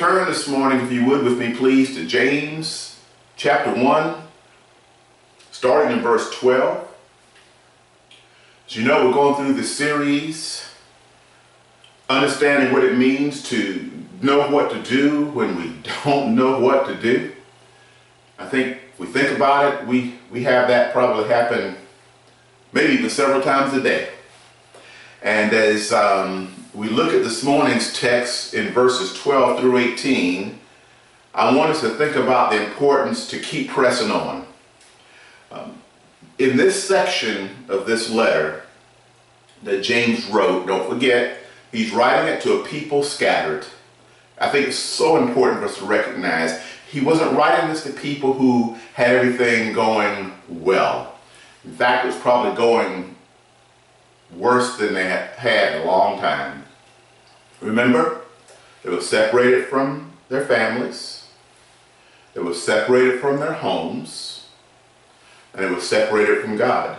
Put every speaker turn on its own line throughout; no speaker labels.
Turn this morning, if you would, with me, please, to James chapter 1, starting in verse 12. As you know, we're going through this series, understanding what it means to know what to do when we don't know what to do. I think if we think about it, we have that probably happen maybe even several times a day. And as we look at this morning's text in verses 12 through 18, I want us to think about the importance to keep pressing on. In this section of this letter that James wrote, don't forget, he's writing it to a people scattered. I think it's so important for us to recognize he wasn't writing this to people who had everything going well. In fact, it was probably going worse than they had in a long time. Remember, they were separated from their families, they were separated from their homes, and they were separated from God.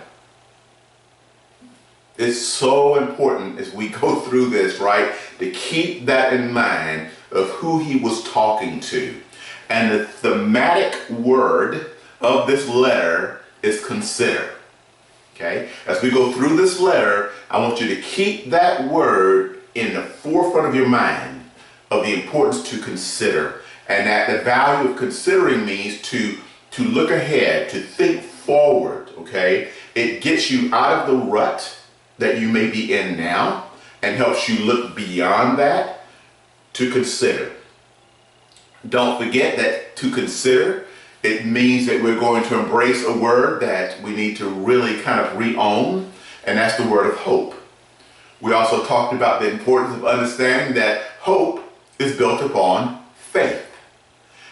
It's so important as we go through this, right, to keep that in mind of who he was talking to. And the thematic word of this letter is consider. Okay? As we go through this letter, I want you to keep that word in the forefront of your mind of the importance to consider. And that the value of considering means to look ahead, to think forward, okay? It gets you out of the rut that you may be in now and helps you look beyond that to consider. Don't forget that to consider, it means that we're going to embrace a word that we need to really kind of re-own, and that's the word of hope. We also talked about the importance of understanding that hope is built upon faith.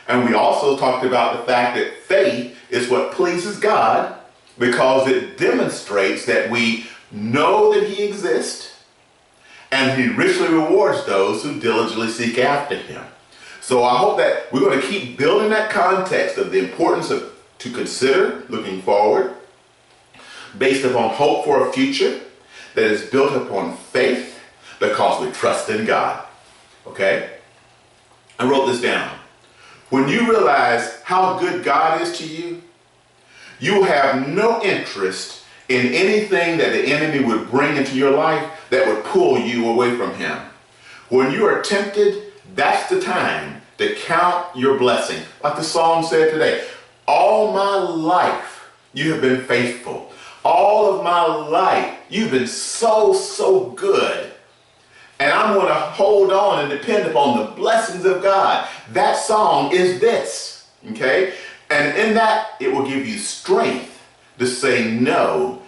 And we also talked about the fact that faith is what pleases God because it demonstrates that we know that he exists and he richly rewards those who diligently seek after him. So I hope that we're going to keep building that context of the importance of to consider looking forward based upon hope for a future that is built upon faith because we trust in God. Okay? I wrote this down. When you realize how good God is to you, you have no interest in anything that the enemy would bring into your life that would pull you away from him. When you are tempted, that's the time to count your blessing. Like the song said today, all my life you have been faithful. All of my life you've been so good. And I'm going to hold on and depend upon the blessings of God. That song is this, okay? And in that, it will give you strength to say no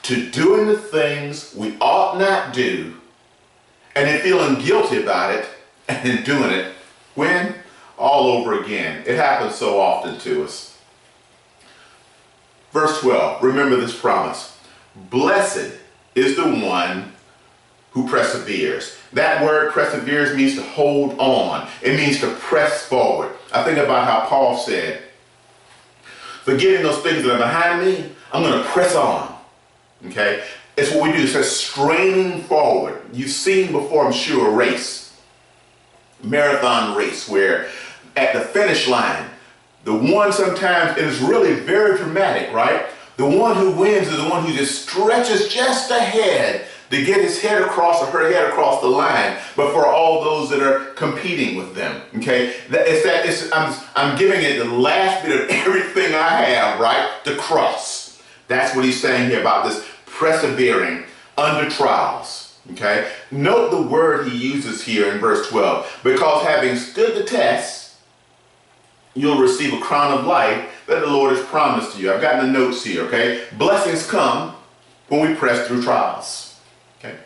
to doing the things we ought not do and then feeling guilty about it and then doing it when? All over again. It happens so often to us. Verse 12, remember this promise. Blessed is the one who perseveres. That word perseveres means to hold on. It means to press forward. I think about how Paul said, forgetting those things that are behind me, I'm going to press on. Okay? It's what we do. It says straining forward. You've seen before, I'm sure, a race. Marathon race where at the finish line, the one sometimes, it is really very dramatic, right? The one who wins is the one who just stretches just ahead to get his head across or her head across the line, but for all those that are competing with them, okay? I'm giving it the last bit of everything I have, right, to cross. That's what he's saying here about this persevering under trials, okay? Note the word he uses here in verse 12, because having stood the test, you'll receive a crown of life that the Lord has promised to you. I've gotten the notes here, okay? Blessings come when we press through trials. Okay?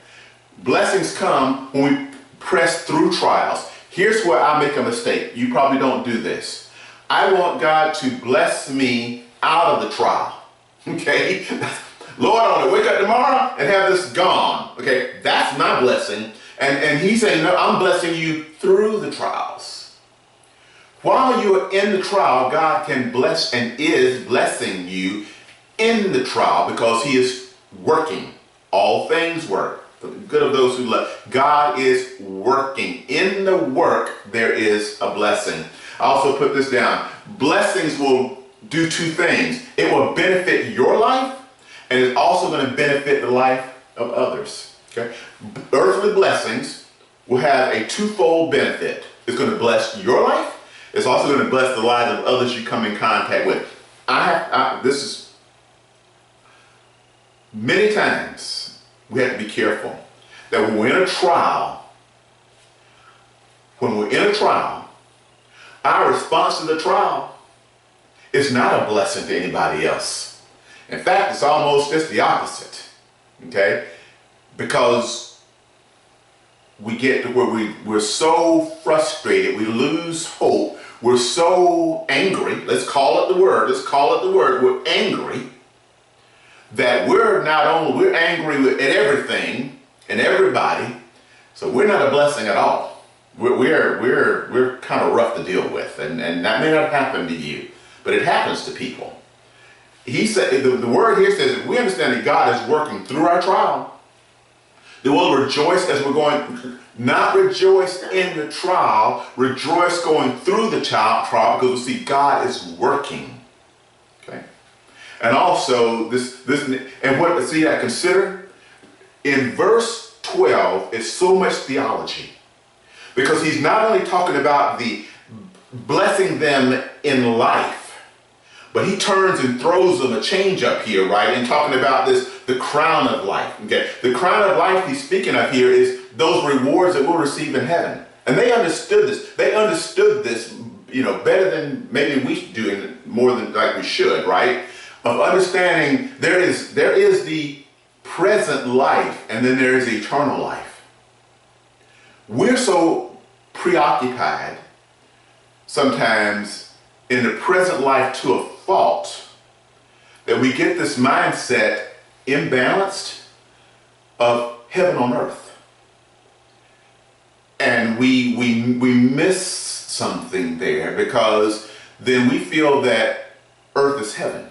Blessings come when we press through trials. Here's where I make a mistake. You probably don't do this. I want God to bless me out of the trial. Okay? Lord, I want to wake up tomorrow and have this gone. Okay? That's my blessing. And he's saying, no, I'm blessing you through the trials. While you are in the trial, God can bless and is blessing you in the trial because he is working. All things work For the good of those who love. God is working. In the work, there is a blessing. I also put this down. Blessings will do two things. It will benefit your life, and it's also going to benefit the life of others. Okay? Earthly blessings will have a twofold benefit. It's going to bless your life. It's also going to bless the lives of others you come in contact with. This is many times we have to be careful that when we're in a trial, our response to the trial is not a blessing to anybody else. In fact, it's almost just the opposite. Okay? Because we get to where we're so frustrated, we lose hope, we're so angry, let's call it the word, we're angry, that we're angry at everything and everybody, so we're not a blessing at all. We're kind of rough to deal with, and that may not happen to you, but it happens to people. He said, the word here says, if we understand that God is working through our trial, then we'll rejoice as we're going, not rejoice in the trial, rejoice going through the trial because we see God is working. Okay? And also, I consider in verse 12 is so much theology. Because he's not only talking about the blessing them in life, but he turns and throws them a change up here, right? And talking about the crown of life. Okay, the crown of life he's speaking of here is those rewards that we'll receive in heaven. And they understood this. They understood this, better than maybe we do, and more than like we should, right? Of understanding there is the present life, and then there is eternal life. We're so preoccupied sometimes in the present life to a fault that we get this mindset imbalanced of heaven on earth. And we miss something there, because then we feel that earth is heaven.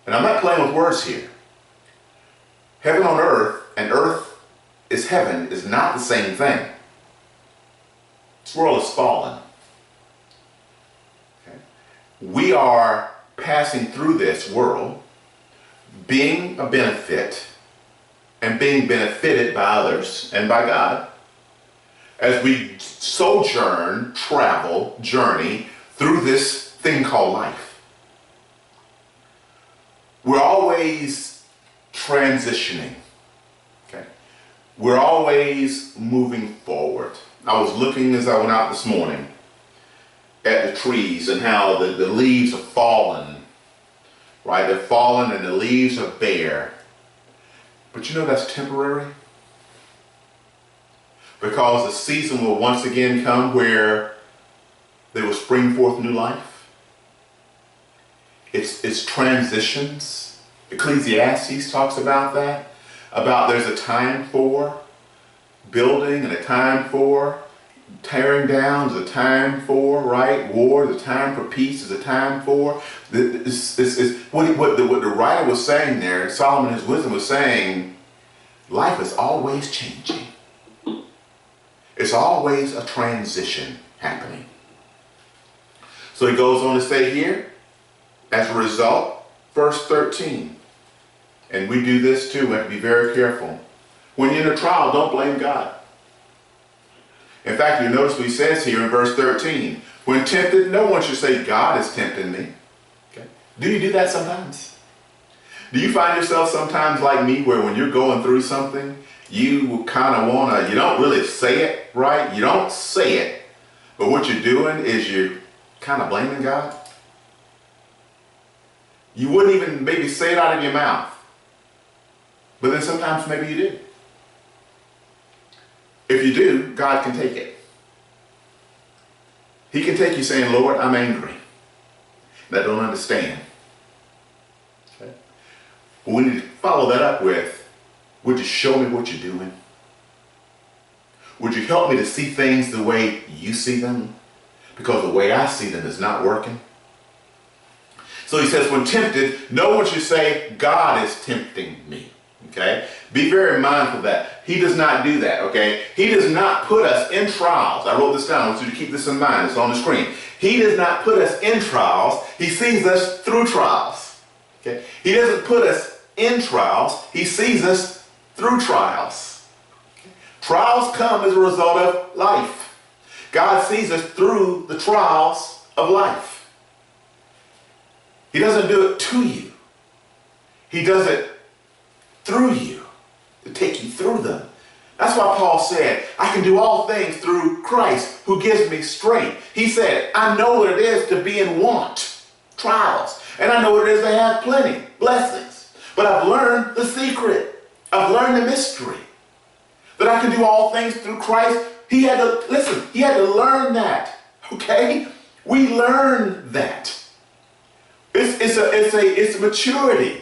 And I'm not playing with words here. Heaven on earth and earth is heaven is not the same thing. This world is fallen. Okay? We are passing through this world, being a benefit and being benefited by others and by God as we journey through this thing called life. We're always transitioning. Okay? We're always moving forward. I was looking as I went out this morning at the trees and how the leaves have fallen, right? They're fallen and the leaves are bare. But that's temporary. Because the season will once again come where they will spring forth new life. It's transitions. Ecclesiastes talks about that. About there's a time for building and a time for tearing down, there's a time for, right? War, there's a time for peace, there's a time for. What the writer was saying there, Solomon, his wisdom was saying, life is always changing. It's always a transition happening. So he goes on to say here, as a result, verse 13. And we do this too, we have to be very careful. When you're in a trial, don't blame God. In fact, you notice what he says here in verse 13. When tempted, no one should say, God is tempting me. Okay? Do you do that sometimes? Do you find yourself sometimes like me, where when you're going through something, you kind of want to, you don't really say it, right? You don't say it, but what you're doing is you're kind of blaming God. You wouldn't even maybe say it out of your mouth. But then sometimes maybe you do. If you do, God can take it. He can take you saying, Lord, I'm angry. And I don't understand. Okay? But we need to follow that up with, would you show me what you're doing? Would you help me to see things the way you see them? Because the way I see them is not working. So he says, when tempted, no one should say, God is tempting me. Okay? Be very mindful of that. He does not do that, okay? He does not put us in trials. I wrote this down. I want you to keep this in mind. It's on the screen. He does not put us in trials. He sees us through trials. Okay? He doesn't put us in trials. He sees us through trials. Okay? Trials come as a result of life. God sees us through the trials of life. He doesn't do it to you. He does it through you, to take you through them. That's why Paul said, I can do all things through Christ who gives me strength. He said, I know what it is to be in want, trials, and I know what it is to have plenty, blessings. But I've learned the secret. I've learned the mystery, that I can do all things through Christ. He had to learn that, okay? We learn that. It's a maturity.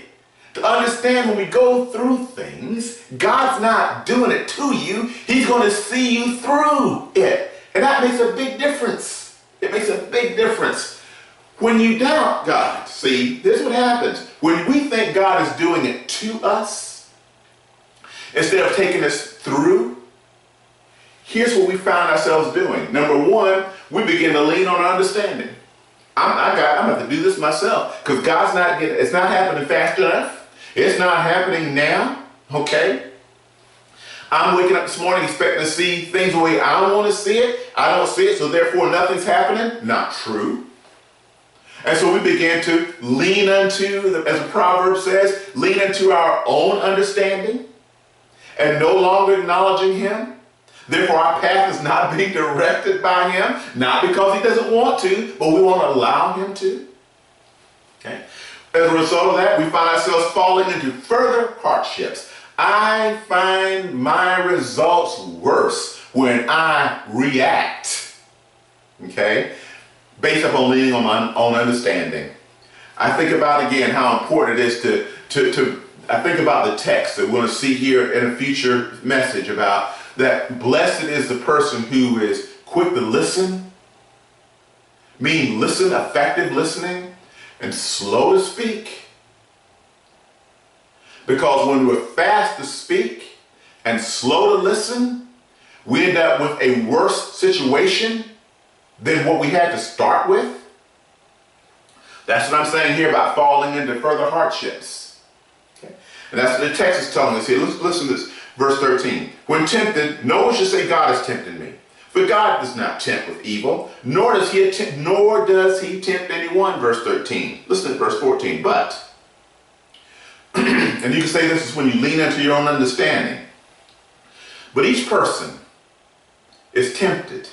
To understand when we go through things, God's not doing it to you. He's going to see you through it. And that makes a big difference. It makes a big difference. When you doubt God, see, this is what happens. When we think God is doing it to us, instead of taking us through, here's what we found ourselves doing. Number one, we begin to lean on our understanding. I'm going to have to do this myself because it's not happening fast enough. It's not happening now, okay? I'm waking up this morning expecting to see things the way I want to see it. I don't see it, so therefore nothing's happening. Not true. And so we begin to lean unto, as the proverb says, lean into our own understanding and no longer acknowledging him. Therefore our path is not being directed by him, not because he doesn't want to, but we want to allow him to. Okay? As a result of that, we find ourselves falling into further hardships. I find my results worse when I react, okay, based upon leaning on my own understanding. I think about, again, how important it is I think about the text that we're going to see here in a future message about that blessed is the person who is quick to listen, meaning effective listening, and slow to speak. Because when we're fast to speak and slow to listen, we end up with a worse situation than what we had to start with. That's what I'm saying here about falling into further hardships. Okay? And that's what the text is telling us here. Listen to this, verse 13. When tempted, no one should say, God has tempted me. For God does not tempt with evil, nor does he tempt anyone, verse 13. Listen to verse 14. But, and you can say this is when you lean into your own understanding, but each person is tempted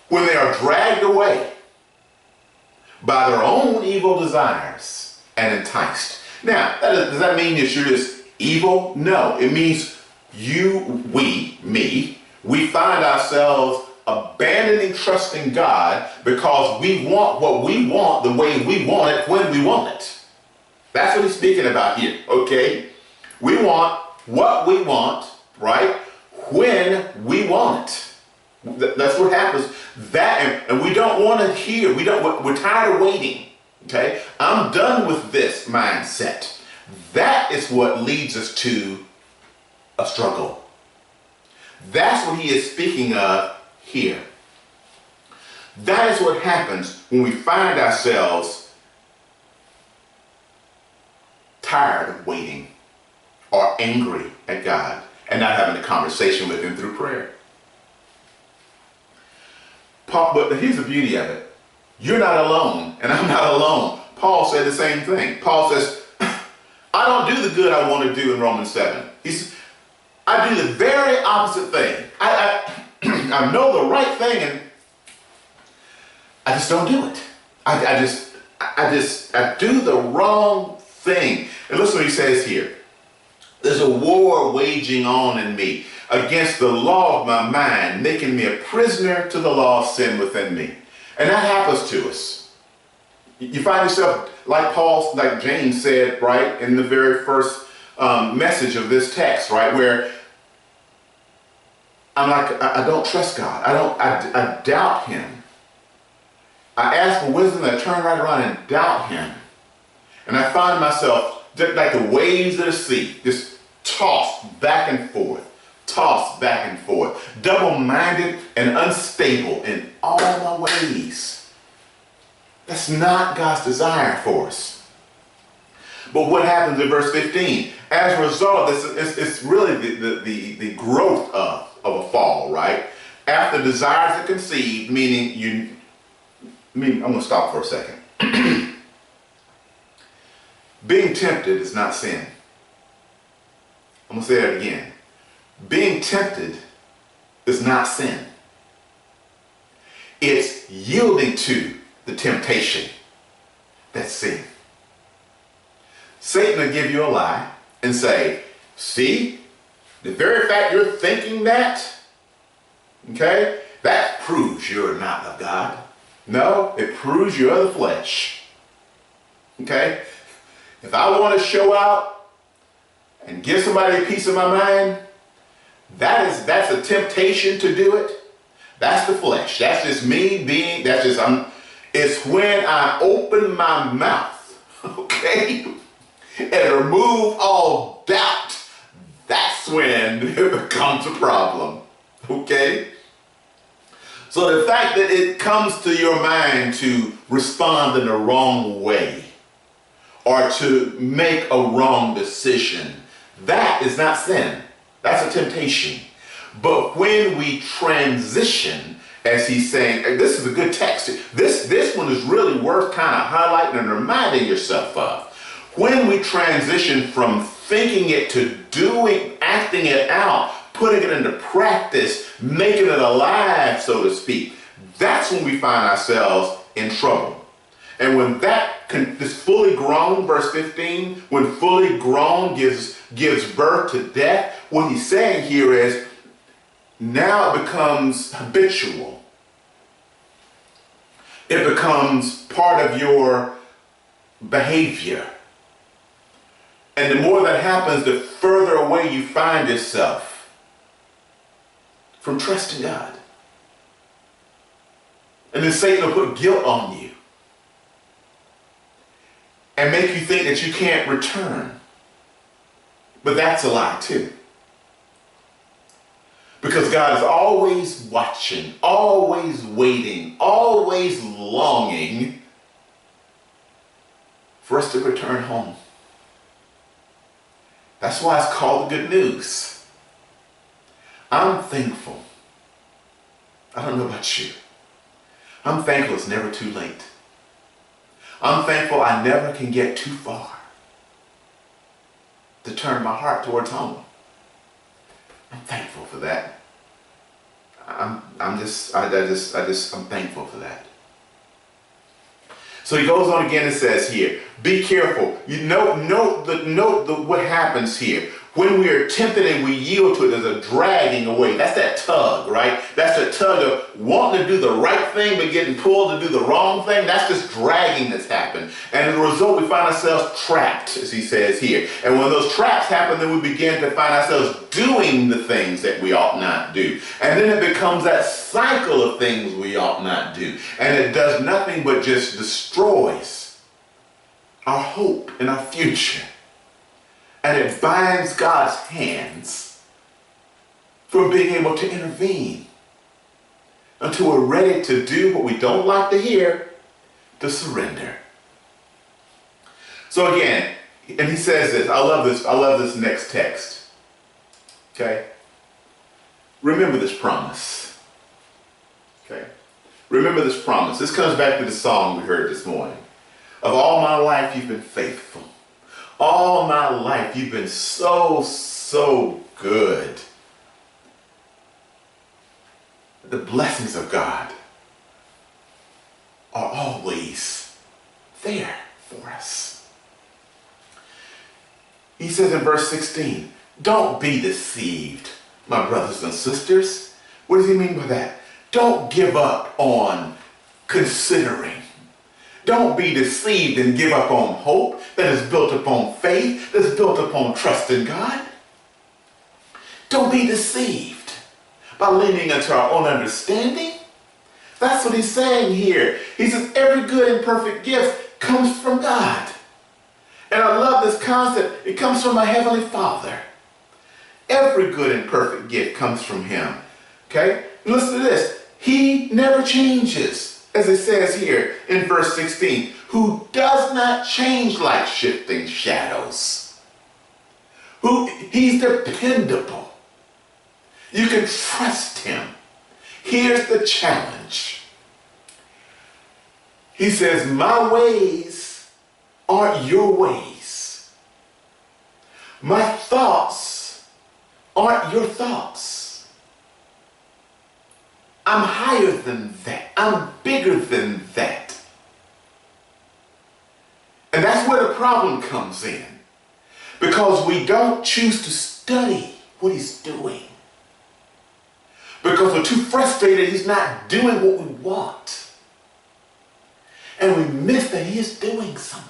when they are dragged away by their own evil desires and enticed. Now, does that mean that you're just evil? No, it means we find ourselves abandoning trusting God because we want what we want the way we want it when we want it. That's what he's speaking about here, okay? We want what we want, right, when we want it. That's what happens. And we don't want to hear. We're tired of waiting, okay? I'm done with this mindset. That is what leads us to a struggle. That's what he is speaking of here. That is what happens when we find ourselves tired of waiting or angry at God and not having a conversation with him through prayer. But here's the beauty of it. You're not alone, and I'm not alone. Paul said the same thing. Paul says, I don't do the good I want to do in Romans 7. He says, I do the very opposite thing. I know the right thing, and I just don't do it. I do the wrong thing. And listen what he says here. There's a war waging on in me against the law of my mind, making me a prisoner to the law of sin within me. And that happens to us. You find yourself like James said, right, in the very first message of this text, right, where I'm like, I don't trust God. I doubt him. I ask for wisdom, I turn right around and doubt him. And I find myself just like the waves of the sea, just tossed back and forth, tossed back and forth, double-minded and unstable in all my ways. That's not God's desire for us. But what happens in verse 15? As a result of this, it's really the growth of a fall, right? After desires are conceived, meaning I'm going to stop for a second. Being tempted is not sin. I'm going to say that again. Being tempted is not sin. It's yielding to the temptation that's sin. Satan will give you a lie and say, see, the very fact you're thinking that, okay, that proves you're not of God. No, it proves you're of the flesh. Okay? If I want to show out and give somebody a piece of my mind, that's a temptation to do it. That's the flesh. That's just me being, it's when I open my mouth, okay, and remove all doubt, that's when it becomes a problem, okay? So the fact that it comes to your mind to respond in the wrong way or to make a wrong decision, that is not sin. That's a temptation. But when we transition, as he's saying, this is a good text. This one is really worth kind of highlighting and reminding yourself of. When we transition from thinking it to doing, acting it out, putting it into practice, making it alive, so to speak, that's when we find ourselves in trouble. And when that is fully grown, verse 15, when fully grown gives birth to death, what he's saying here is now it becomes habitual. It becomes part of your behavior. And the more that happens, the further away you find yourself from trusting God. And then Satan will put guilt on you and make you think that you can't return. But that's a lie too. Because God is always watching, always waiting, always longing for us to return home. That's why it's called the good news. I'm thankful. I don't know about you. I'm thankful it's never too late. I'm thankful I never can get too far to turn my heart towards home. I'm thankful for that. I'm thankful for that. So he goes on again and says here, be careful. You note what happens here. When we are tempted and we yield to it, there's a dragging away. That's that tug, right? That's the tug of wanting to do the right thing but getting pulled to do the wrong thing. That's just dragging that's happened. And as a result, we find ourselves trapped, as he says here. And when those traps happen, then we begin to find ourselves doing the things that we ought not do. And then it becomes that cycle of things we ought not do. And it does nothing but just destroys our hope and our future. And it binds God's hands from being able to intervene until we're ready to do what we don't like to hear, to surrender. So again, and he says this, I love this next text. Okay? Remember this promise. Okay? Remember this promise. This comes back to the song we heard this morning. Of all my life, you've been faithful. All my life, you've been so, so good. The blessings of God are always there for us. He says in verse 16, don't be deceived, my brothers and sisters. What does he mean by that? Don't give up on considering. Don't be deceived and give up on hope that is built upon faith, that is built upon trust in God. Don't be deceived by leaning into our own understanding. That's what he's saying here. He says every good and perfect gift comes from God. And I love this concept. It comes from my Heavenly Father. Every good and perfect gift comes from him. Okay? And listen to this. He never changes, as it says here in verse 16, who does not change like shifting shadows. He's dependable. You can trust him. Here's the challenge. He says, my ways aren't your ways. My thoughts aren't your thoughts. I'm higher than that. I'm bigger than that. And that's where the problem comes in. Because we don't choose to study what he's doing. Because we're too frustrated he's not doing what we want. And we miss that he is doing something.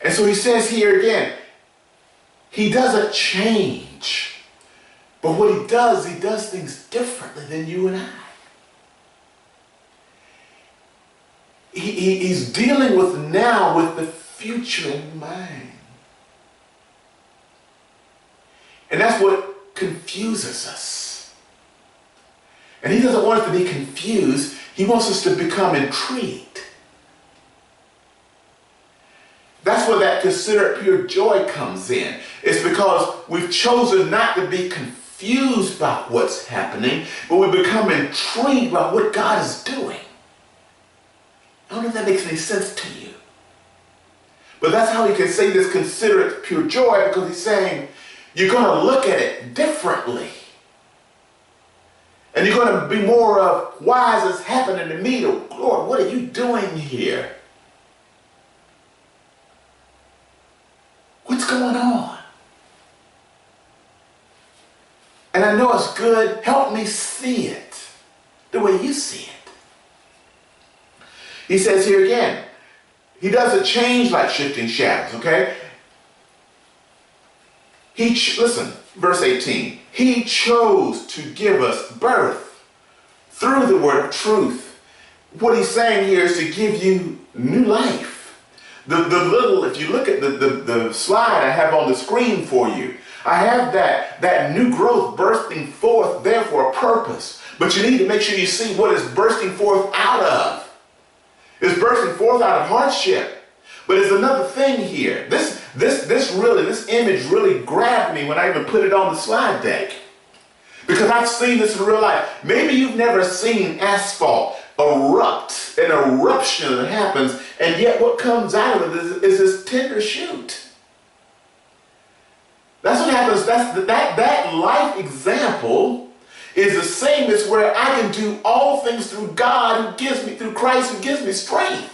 And so he says here again, he doesn't change. But what he does things differently than you and I. He's dealing with now with the future in mind. And that's what confuses us. And he doesn't want us to be confused. He wants us to become intrigued. That's where that consider it pure joy comes in. It's because we've chosen not to be confused by what's happening, but we become intrigued by what God is doing. I don't know if that makes any sense to you. But that's how he can say this, consider it pure joy, because he's saying you're going to look at it differently. And you're going to be more of, why is this happening to me? Oh, Lord, what are you doing here? What's going on? And I know it's good. Help me see it the way you see it. He says here again, he doesn't change like shifting shadows, okay? Listen, verse 18. He chose to give us birth through the word of truth. What he's saying here is to give you new life. If you look at the slide I have on the screen for you, I have that new growth bursting forth there for a purpose. But you need to make sure you see what it's bursting forth out of. It's bursting forth out of hardship. But there's another thing here. This image really grabbed me when I even put it on the slide deck. Because I've seen this in real life. Maybe you've never seen asphalt erupt, an eruption that happens, and yet what comes out of it is this tender shoot. That's what happens. That life example is the same as where I can do all things through God who gives me, through Christ who gives me strength.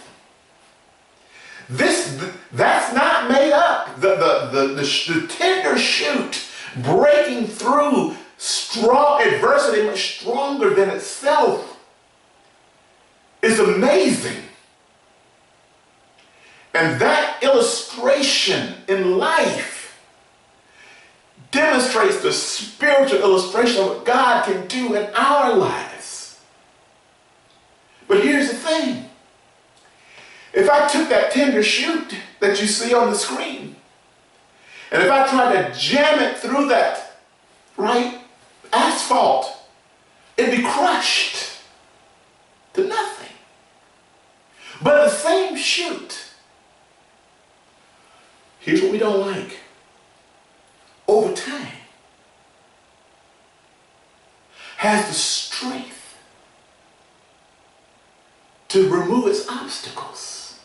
That's not made up. The tender shoot breaking through strong adversity, much stronger than itself, is amazing. And that illustration in life demonstrates the spiritual illustration of what God can do in our lives. But here's the thing. If I took that tender shoot that you see on the screen, and if I tried to jam it through that, right, asphalt, it'd be crushed to nothing. But the same shoot, here's what we don't like. Over time, has the strength to remove its obstacles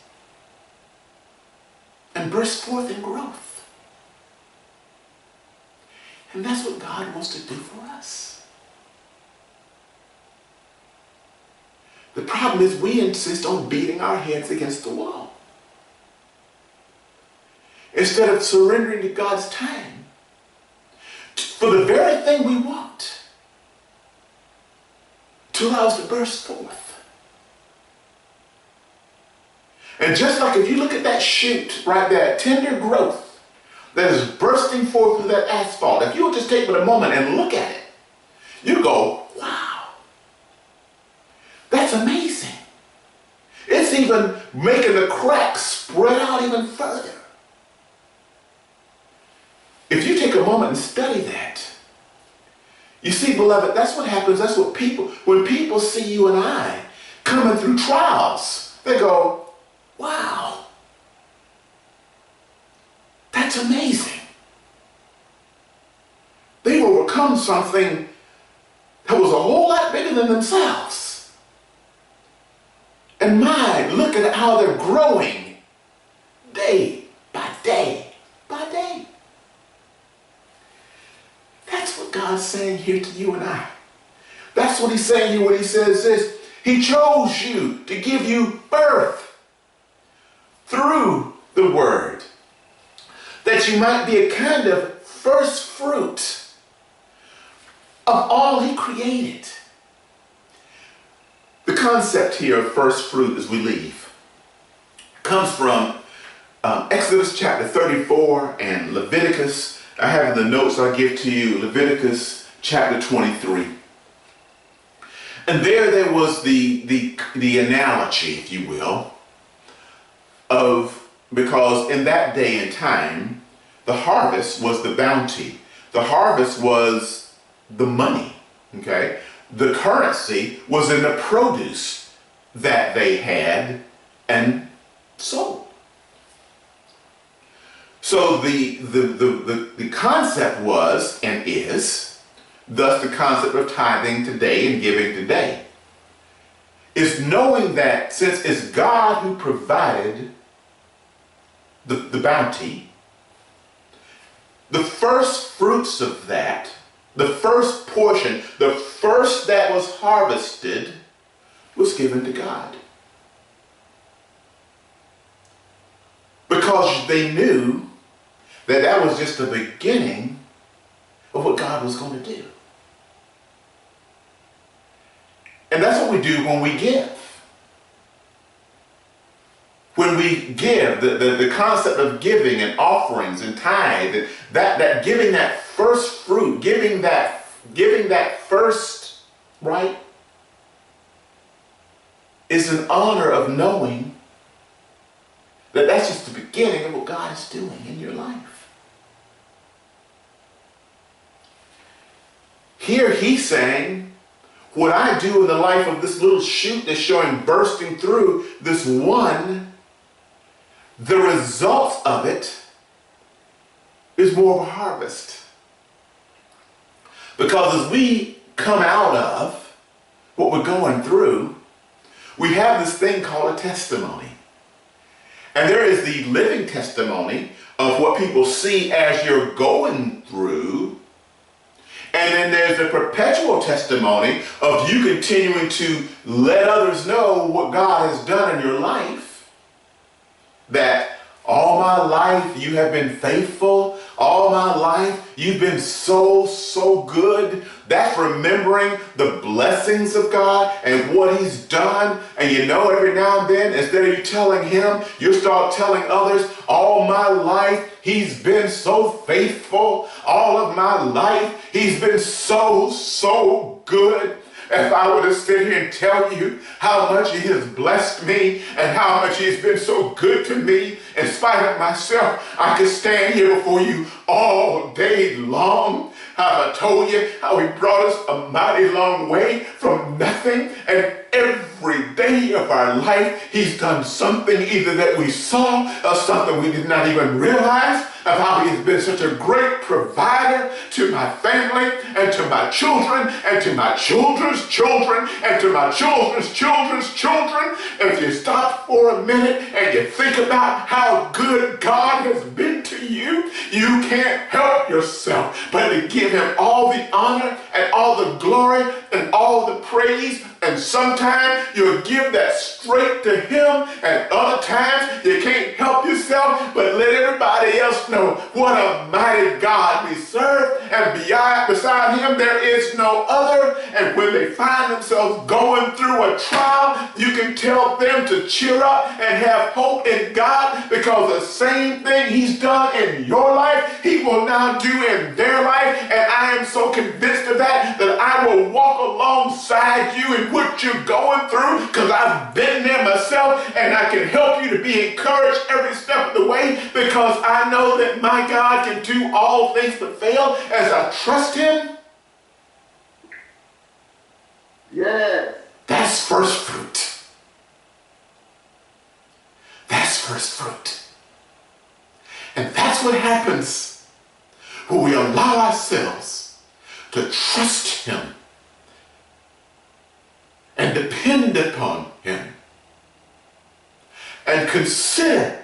and burst forth in growth. And that's what God wants to do for us. The problem is we insist on beating our heads against the wall instead of surrendering to God's time for the very thing we want to allow us to burst forth. And just like if you look at that shoot right there, tender growth that is bursting forth through that asphalt, if you would just take but a moment and look at it, you go, wow, that's amazing. It's It's even making the cracks spread out even further. If you take a moment and study that, you see, beloved, that's what happens. That's what when people see you and I coming through trials, they go, wow, that's amazing. They overcome something that was a whole lot bigger than themselves. And my, look at how they're growing day by day by day. That's what God's saying here to you and I. That's what he's saying here when he says this. He chose you to give you birth through the word, that you might be a kind of first fruit of all he created. The concept here of first fruit as we leave comes from Exodus chapter 34 and Leviticus. I have in the notes I give to you Leviticus chapter 23. And there was the analogy, if you will, of, because in that day and time, the harvest was the bounty. The harvest was the money, okay? The currency was in the produce that they had and sold. So the concept was and is, thus the concept of tithing today and giving today, is knowing that since it's God who provided the bounty, the first fruits of that, the first portion, the first that was harvested, was given to God. Because they knew that that was just the beginning of what God was going to do. And that's what we do when we give. When we give, the concept of giving and offerings and tithe, that giving that first fruit, giving that first, right, is an honor of knowing that that's just the beginning of what God is doing in your life. Here he's saying, what I do in the life of this little shoot that's showing bursting through this one, the results of it is more of a harvest. Because as we come out of what we're going through, we have this thing called a testimony. And there is the living testimony of what people see as you're going through. And then there's the perpetual testimony of you continuing to let others know what God has done in your life. That all my life you have been faithful. All my life you've been so good. That's remembering the blessings of God and what he's done. And you know, every now and then, instead of you telling him, you start telling others, all my life he's been so faithful. All of my life he's been so good. If I were to sit here and tell you how much he has blessed me and how much he's been so good to me, in spite of myself, I could stand here before you all day long. Have I told you how he brought us a mighty long way from nothing? And every day of our life, he's done something either that we saw or something we did not even realize, of how he's been such a great provider to my family and to my children and to my children's children and to my children's children's children. And if you stop for a minute and you think about how good God has been to you, you can't help yourself but to give him all the honor and all the glory and all the praise. And sometimes you'll give that straight to him, and other times you can't help yourself but let everybody else know what a mighty God we serve, and beside him there is no other. And when they find themselves going through a trial, you can tell them to cheer up and have hope in God, because the same thing he's done in your life, he will now do in their life. And I am so convinced of that I will walk alongside you in what you're going through, because I've been there myself, and I can help you to be encouraged every step of the way, because I know that my God can do all things but fail as I trust him.
Yes.
That's first fruit. That's first fruit. And that's what happens when we allow ourselves to trust him and depend upon him and consider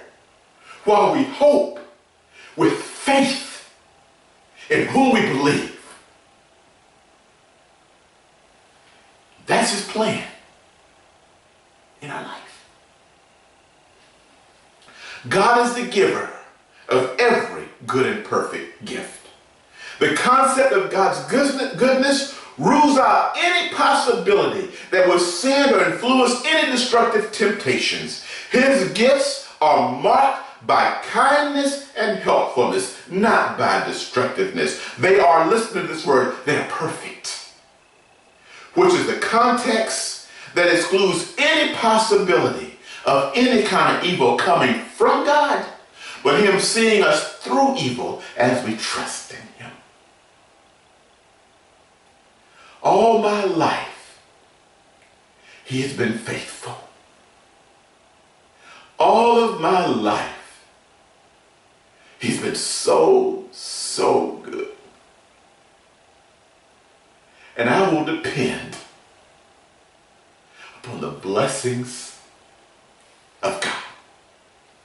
while we hope with faith in whom we believe. That's his plan in our life. God is the giver of every good and perfect gift. The concept of God's goodness rules out any possibility that will sin or influence any destructive temptations. His gifts are marked by kindness and helpfulness, not by destructiveness. They are, listen to this word, they are perfect, which is the context that excludes any possibility of any kind of evil coming from God, but him seeing us through evil as we trust in him. All my life, he has been faithful. All of my life, he's been so, so good. And I will depend upon the blessings